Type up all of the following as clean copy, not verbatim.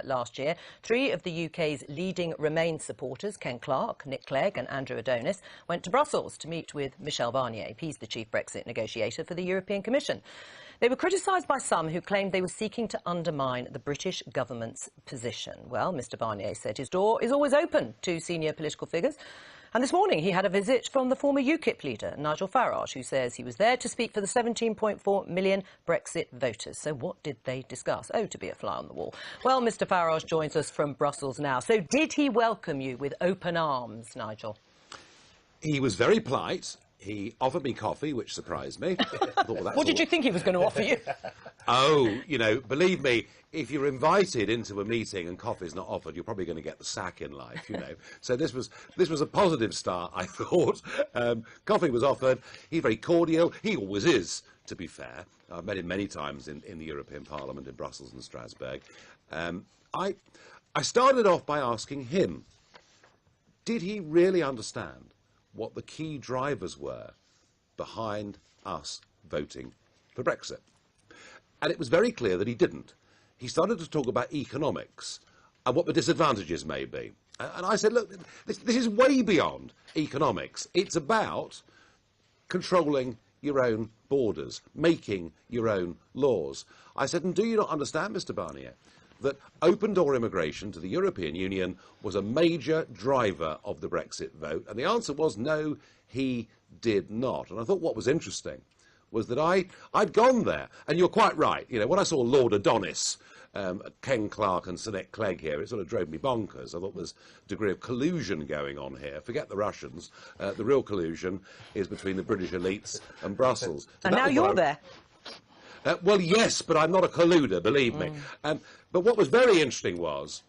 last year. Three of the UK's leading Remain supporters, Ken Clarke, Nick Clegg and Andrew Adonis, went to Brussels to meet with Michel Barnier. He's the chief Brexit negotiator for the European Commission. They were criticised by some who claimed they were seeking to undermine the British government's position. Well, Mr Barnier said his door is always open to senior political figures. And this morning he had a visit from the former UKIP leader, Nigel Farage, who says he was there to speak for the 17.4 million Brexit voters. So what did they discuss? Oh, to be a fly on the wall. Well, Mr Farage joins us from Brussels now. So did he welcome you with open arms, Nigel? He was very polite. He offered me coffee, which surprised me. I thought, well, what did you think he was going to offer you? Oh, you know, believe me, if you're invited into a meeting and coffee's not offered, you're probably going to get the sack in life, you know. So this was a positive start, I thought. Coffee was offered. He's very cordial. He always is, to be fair. I've met him many times in the European Parliament in Brussels and Strasbourg. I started off by asking him, did he really understand what the key drivers were behind us voting for Brexit? And it was very clear that he didn't. He started to talk about economics and what the disadvantages may be. And I said, look, this is way beyond economics. It's about controlling your own borders, making your own laws. I said, and do you not understand, Mr Barnier, that open-door immigration to the European Union was a major driver of the Brexit vote? And the answer was no, he did not. And I thought what was interesting was that I'd gone there. And you're quite right. You know, when I saw Lord Adonis, Ken Clarke and Sir Nick Clegg here, it sort of drove me bonkers. I thought there's a degree of collusion going on here. Forget the Russians. The real collusion is between the British elites and Brussels. So and now you're there. Well, yes, but I'm not a colluder, believe me. But what was very interesting was,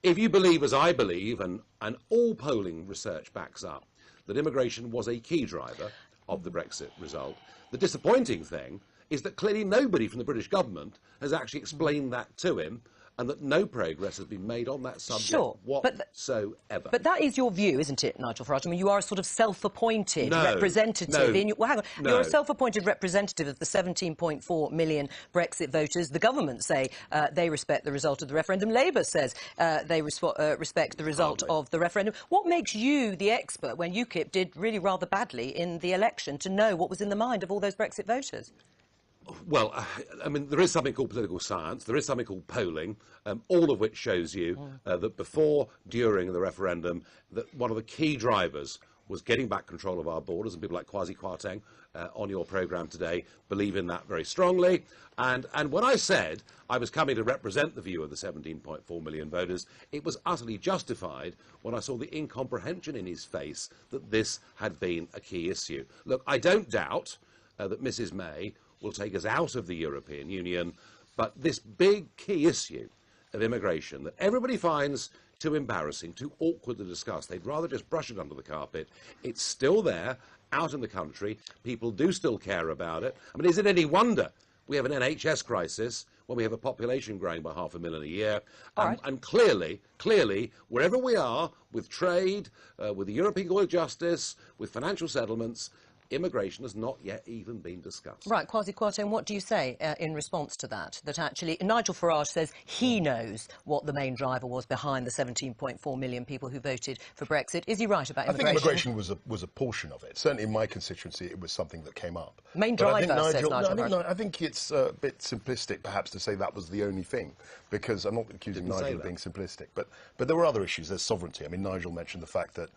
if you believe, as I believe, and all polling research backs up, that immigration was a key driver of the Brexit result, the disappointing thing is that clearly nobody from the British government has actually explained that to him, and that no progress has been made on that subject whatsoever. But that is your view, isn't it, Nigel Farage? I mean, you are a sort of self-appointed representative. You're a self-appointed representative of the 17.4 million Brexit voters. The government say they respect the result of the referendum. Labour says they respect the result of the referendum. What makes you the expert when UKIP did really rather badly in the election to know what was in the mind of all those Brexit voters? Well, I mean, there is something called political science, there is something called polling, all of which shows you that before, during the referendum, that one of the key drivers was getting back control of our borders, and people like Kwasi Kwarteng on your programme today believe in that very strongly. And when I said I was coming to represent the view of the 17.4 million voters, it was utterly justified when I saw the incomprehension in his face that this had been a key issue. Look, I don't doubt that Mrs May will take us out of the European Union, but this big key issue of immigration that everybody finds too embarrassing, too awkward to discuss, they'd rather just brush it under the carpet, it's still there, out in the country, people do still care about it. I mean, is it any wonder we have an NHS crisis when we have a population growing by 500,000 a year? And clearly, wherever we are, with trade, with the European Court of Justice, with financial settlements, immigration has not yet even been discussed. Right, Kwasi Kwarteng, what do you say in response to that? That actually, Nigel Farage says he knows what the main driver was behind the 17.4 million people who voted for Brexit. Is he right about immigration? I think immigration was a portion of it. Certainly in my constituency, it was something that came up. Main driver, says Nigel. I think it's a bit simplistic, perhaps, to say that was the only thing, because I'm not accusing Nigel of being simplistic, but there were other issues. There's sovereignty. I mean, Nigel mentioned the fact that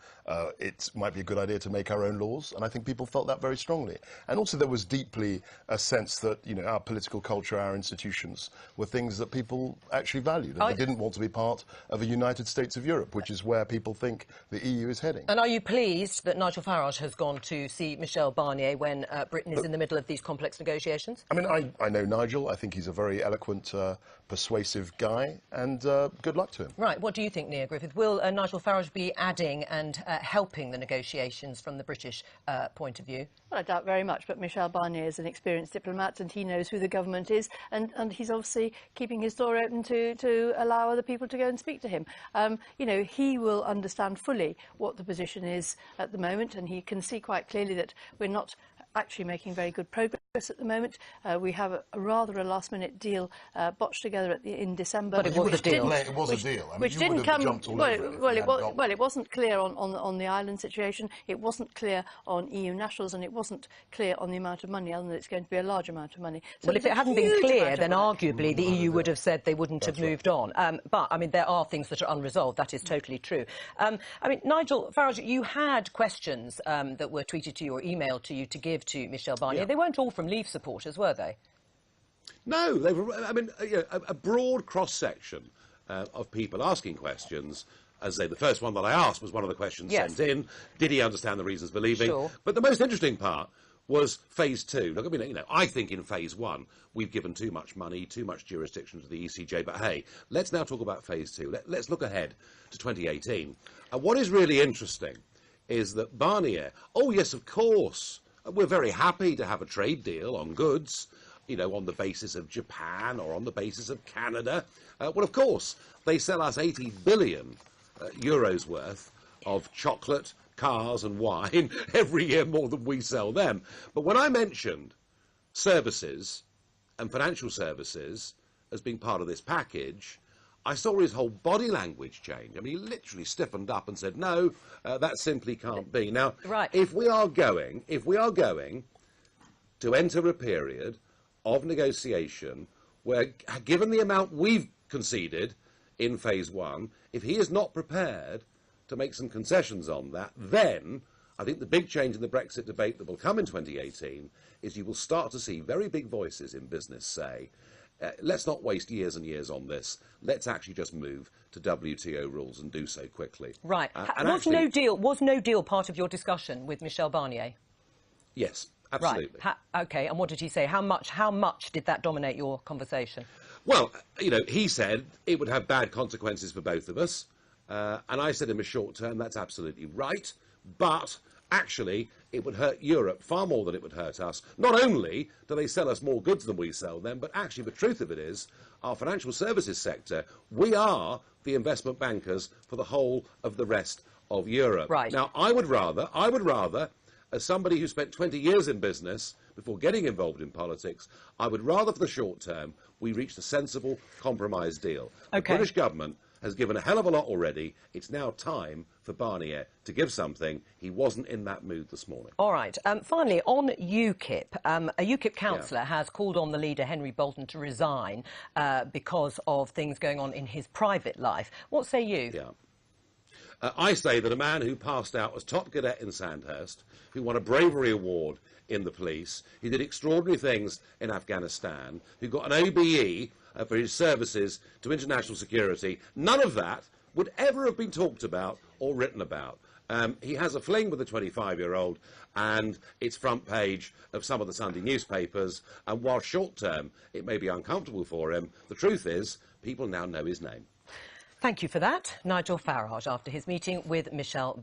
it might be a good idea to make our own laws, and I think people felt that very strongly. And also there was deeply a sense that, you know, our political culture, our institutions were things that people actually valued, and they didn't want to be part of a United States of Europe, which is where people think the EU is heading. And are you pleased that Nigel Farage has gone to see Michel Barnier when Britain is in the middle of these complex negotiations? I mean, I know Nigel. I think he's a very eloquent, persuasive guy, and good luck to him. Right. What do you think, Nia Griffith? Will Nigel Farage be adding and helping the negotiations from the British point of view? Well, I doubt very much, but Michel Barnier is an experienced diplomat and he knows who the government is, and he's obviously keeping his door open to allow other people to go and speak to him. You know, he will understand fully what the position is at the moment, and he can see quite clearly that we're not actually making very good progress at the moment. We have a rather a last-minute deal botched together in December. But it was a deal. It was a deal. I mean, Which you didn't would have come. jumped all over it. Well, it wasn't clear on the island situation. It wasn't clear on EU nationals, and it wasn't clear on the amount of money, other than it's going to be a large amount of money. So well, if it hadn't been clear, then arguably the EU would have said they wouldn't have moved on. But, I mean, there are things that are unresolved. That is totally true. I mean, Nigel Farage, you had questions that were tweeted to you or emailed to you to give to Michel Barnier. Yeah. They weren't all from Leave supporters, were they? No, they were, I mean, a broad cross-section of people asking questions. As I say, the first one that I asked was one of the questions sent in. Did he understand the reasons for leaving? Sure. But the most interesting part was phase 2. Look, I mean, I think in phase 1 we've given too much money, too much jurisdiction to the ECJ. But hey, let's now talk about phase 2. Let's look ahead to 2018. What is really interesting is that Barnier, oh yes, of course, we're very happy to have a trade deal on goods, on the basis of Japan or on the basis of Canada. Well, of course, they sell us 80 billion euros worth of chocolate, cars and wine every year, more than we sell them. But when I mentioned services and financial services as being part of this package, I saw his whole body language change. I mean, he literally stiffened up and said, no, that simply can't be. Now, if we are going to enter a period of negotiation where, given the amount we've conceded in phase 1, if he is not prepared to make some concessions on that, then I think the big change in the Brexit debate that will come in 2018 is you will start to see very big voices in business say, let's not waste years and years on this. Let's actually just move to WTO rules and do so quickly. Right. Was no deal part of your discussion with Michel Barnier? Yes, absolutely. Right. OK, and what did he say? How much did that dominate your conversation? Well, he said it would have bad consequences for both of us. And I said in the short term, that's absolutely right. But actually, it would hurt Europe far more than it would hurt us. Not only do they sell us more goods than we sell them, but actually the truth of it is, our financial services sector, we are the investment bankers for the whole of the rest of Europe. Right. Now, I would rather, as somebody who spent 20 years in business before getting involved in politics, I would rather for the short term we reached a sensible compromise deal. Okay. The British government has given a hell of a lot already. It's now time for Barnier to give something. He wasn't in that mood this morning. All right. Finally, on UKIP, a UKIP councillor has called on the leader, Henry Bolten, to resign because of things going on in his private life. What say you? Yeah. I say that a man who passed out as top cadet in Sandhurst, who won a bravery award in the police, who did extraordinary things in Afghanistan, who got an OBE for his services to international security, none of that would ever have been talked about or written about. He has a fling with a 25-year-old, and it's front page of some of the Sunday newspapers, and while short-term it may be uncomfortable for him, the truth is people now know his name. Thank you for that, Nigel Farage, after his meeting with Michel